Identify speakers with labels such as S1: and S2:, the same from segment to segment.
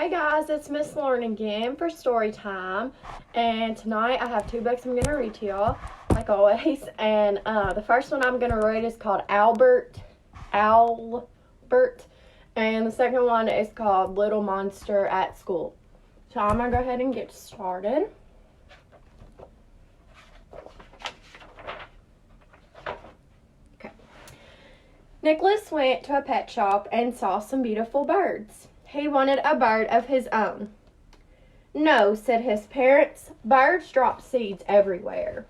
S1: Hi guys, it's Miss Lauren again for story time, and tonight I have two books I'm going to read to y'all, like always, and the first one I'm going to read is called Owlbert, and the second one is called Little Monster at School. So I'm going to go ahead and get started. Okay. Nicholas went to a pet shop and saw some beautiful birds. He wanted a bird of his own. No, said his parents, birds drop seeds everywhere.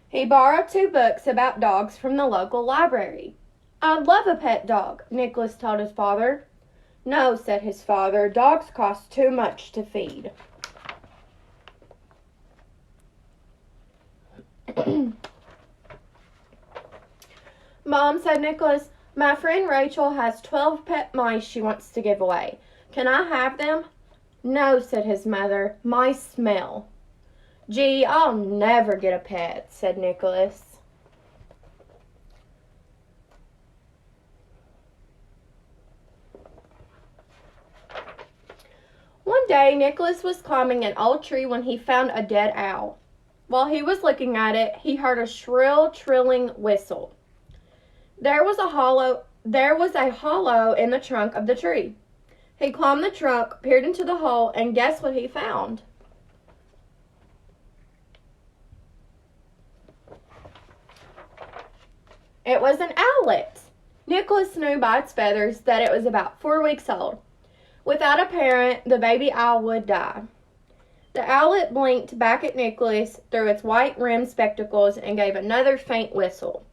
S1: He borrowed 2 books about dogs from the local library. I'd love a pet dog, Nicholas told his father. No, said his father, dogs cost too much to feed. Mom, said Nicholas, my friend Rachel has 12 pet mice she wants to give away. Can I have them? No, said his mother, mice smell. Gee, I'll never get a pet, said Nicholas. One day, Nicholas was climbing an old tree when he found a dead owl. While he was looking at it, he heard a shrill, trilling whistle. There was a hollow in the trunk of the tree. He climbed the trunk, peered into the hole, and guess what he found? It was an owlet. Nicholas knew by its feathers that it was about 4 weeks old. Without a parent, the baby owl would die. The owlet blinked back at Nicholas through its white-rimmed spectacles and gave another faint whistle.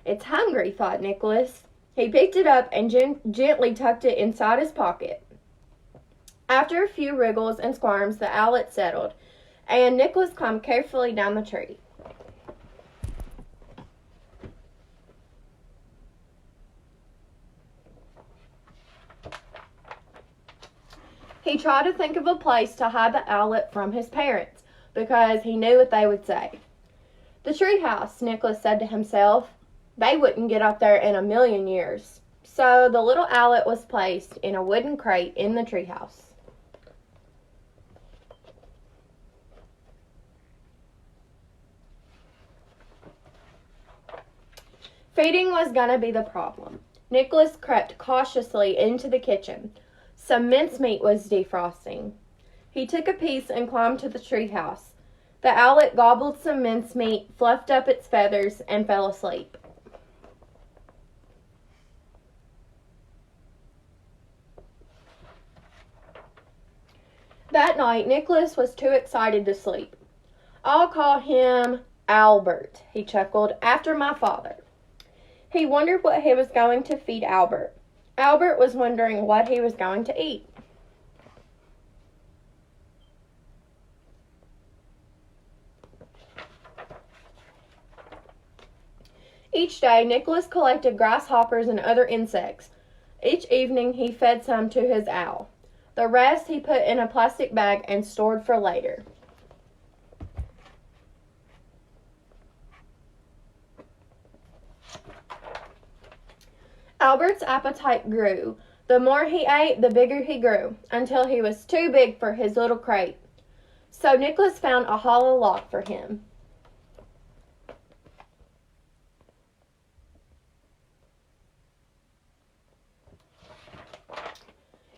S1: It's hungry, thought Nicholas. He picked it up and gently tucked it inside his pocket. After a few wriggles and squirms, the owlet settled, and Nicholas climbed carefully down the tree. He tried to think of a place to hide the owlet from his parents, because he knew what they would say. The tree house, Nicholas said to himself. They wouldn't get up there in a million years. So the little owlet was placed in a wooden crate in the treehouse. Feeding was going to be the problem. Nicholas crept cautiously into the kitchen. Some mincemeat was defrosting. He took a piece and climbed to the treehouse. The owlet gobbled some mincemeat, fluffed up its feathers, and fell asleep. That night, Nicholas was too excited to sleep. I'll call him Owlbert, he chuckled, after my father. He wondered what he was going to feed Owlbert. Owlbert was wondering what he was going to eat. Each day, Nicholas collected grasshoppers and other insects. Each evening, he fed some to his owl. The rest he put in a plastic bag and stored for later. Albert's appetite grew. The more he ate, the bigger he grew, until he was too big for his little crate. So Nicholas found a hollow log for him.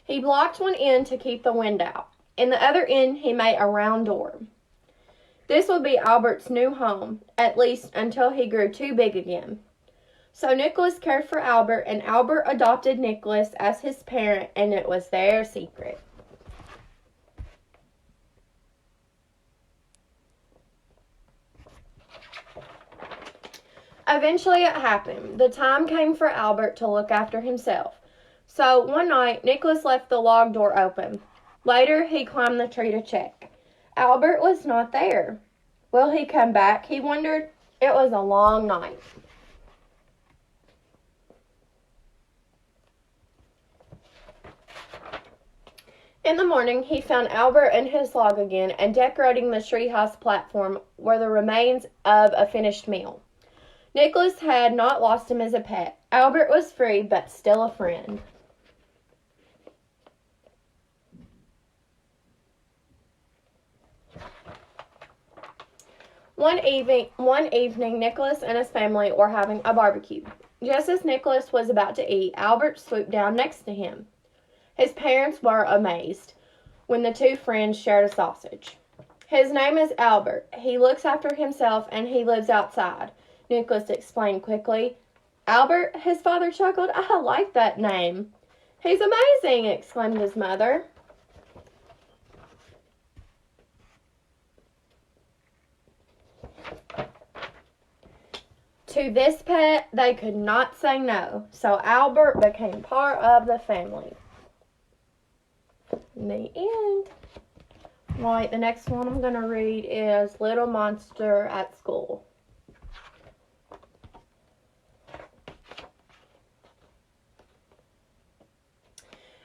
S1: He blocked one end to keep the wind out. In the other end, he made a round door. This would be Albert's new home, at least until he grew too big again. So Nicholas cared for Owlbert, and Owlbert adopted Nicholas as his parent, and it was their secret. Eventually it happened. The time came for Owlbert to look after himself. So one night, Nicholas left the log door open. Later, he climbed the tree to check. Owlbert was not there. Will he come back? He wondered. It was a long night. In the morning, he found Owlbert in his log again, and decorating the treehouse platform were the remains of a finished meal. Nicholas had not lost him as a pet. Owlbert was free, but still a friend. One evening, Nicholas and his family were having a barbecue. Just as Nicholas was about to eat, Owlbert swooped down next to him. His parents were amazed when the two friends shared a sausage. His name is Owlbert. He looks after himself and he lives outside, Nicholas explained quickly. Owlbert, his father chuckled. I like that name. He's amazing, exclaimed his mother. To this pet, they could not say no, so Owlbert became part of the family. In the end. Right, the next one I'm going to read is Little Monster at School.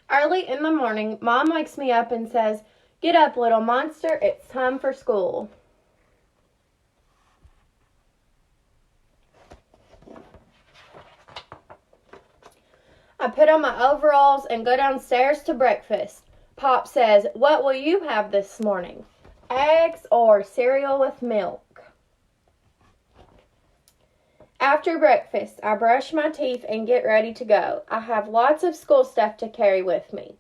S1: Early in the morning, Mom wakes me up and says, "Get up, little monster, it's time for school." I put on my overalls and go downstairs to breakfast. Pop says, "What will you have this morning? Eggs or cereal with milk?" After breakfast, I brush my teeth and get ready to go. I have lots of school stuff to carry with me.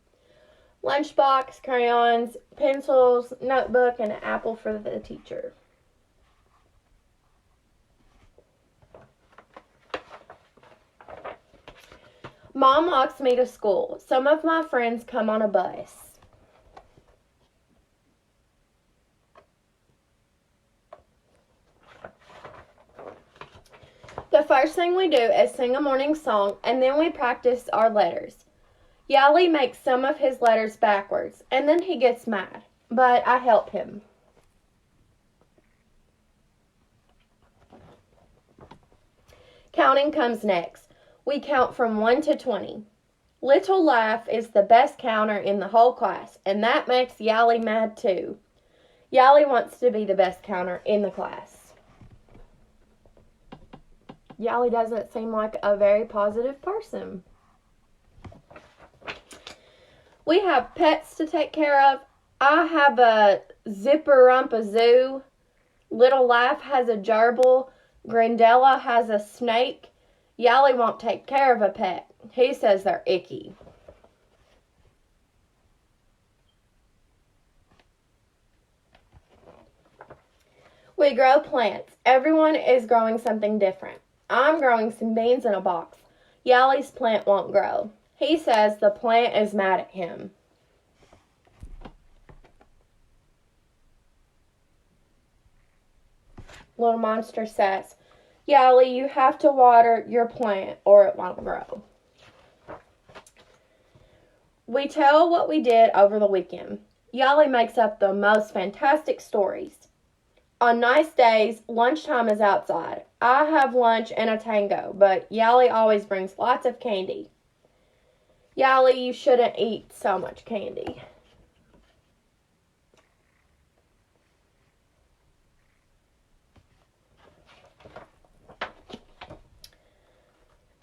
S1: Lunchbox, crayons, pencils, notebook, and an apple for the teacher. Mom walks me to school. Some of my friends come on a bus. The first thing we do is sing a morning song, and then we practice our letters. Yali makes some of his letters backwards, and then he gets mad, but I help him. Counting comes next. We count from 1 to 20. Little Laugh is the best counter in the whole class, and that makes Yali mad too. Yali wants to be the best counter in the class. Yali doesn't seem like a very positive person. We have pets to take care of. I have a Zipper-Rumpa-Zoo. Little Laugh has a gerbil. Grindella has a snake. Yali won't take care of a pet. He says they're icky. We grow plants. Everyone is growing something different. I'm growing some beans in a box. Yali's plant won't grow. He says the plant is mad at him. Little Monster says, "Yali, you have to water your plant or it won't grow." We tell what we did over the weekend. Yali makes up the most fantastic stories. On nice days, lunchtime is outside. I have lunch and a tango, but Yali always brings lots of candy. Yali, you shouldn't eat so much candy.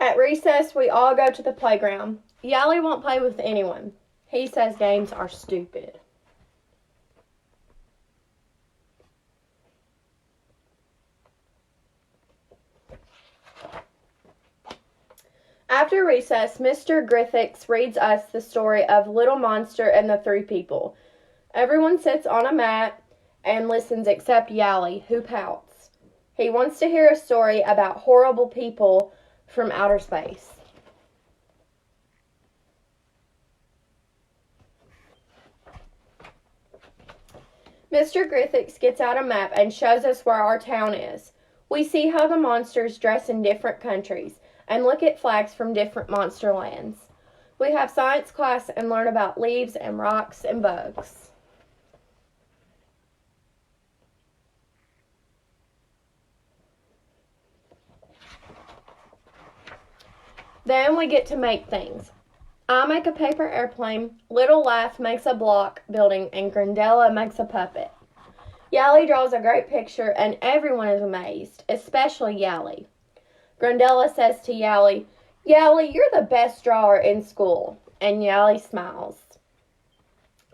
S1: At recess, we all go to the playground. Yali won't play with anyone. He says games are stupid. After recess, Mr. Griffiths reads us the story of Little Monster and the Three People. Everyone sits on a mat and listens except Yali, who pouts. He wants to hear a story about horrible people from outer space. Mr. Griffiths gets out a map and shows us where our town is. We see how the monsters dress in different countries and look at flags from different monster lands. We have science class and learn about leaves and rocks and bugs. Then we get to make things. I make a paper airplane, Little Laugh makes a block building, and Grindella makes a puppet. Yali draws a great picture, and everyone is amazed, especially Yali. Grundella says to Yally, Yally, you're the best drawer in school. And Yally smiles.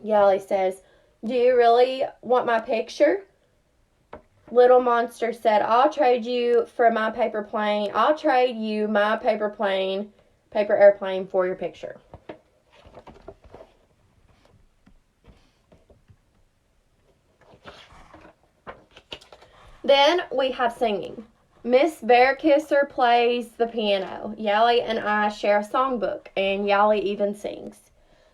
S1: Yally says, do you really want my picture? Little Monster said, I'll trade you for my paper plane. I'll trade you my paper airplane for your picture. Then we have singing. Miss Bearkisser plays the piano. Yally and I share a songbook, and Yally even sings.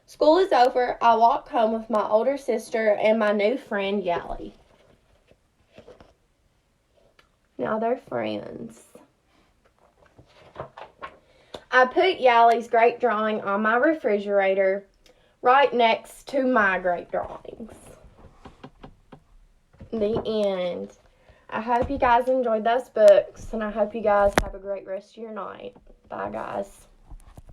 S1: School is over. I walk home with my older sister and my new friend, Yally. Now they're friends. I put Yally's great drawing on my refrigerator right next to my great drawings. The end. I hope you guys enjoyed those books, and I hope you guys have a great rest of your night. Bye, guys.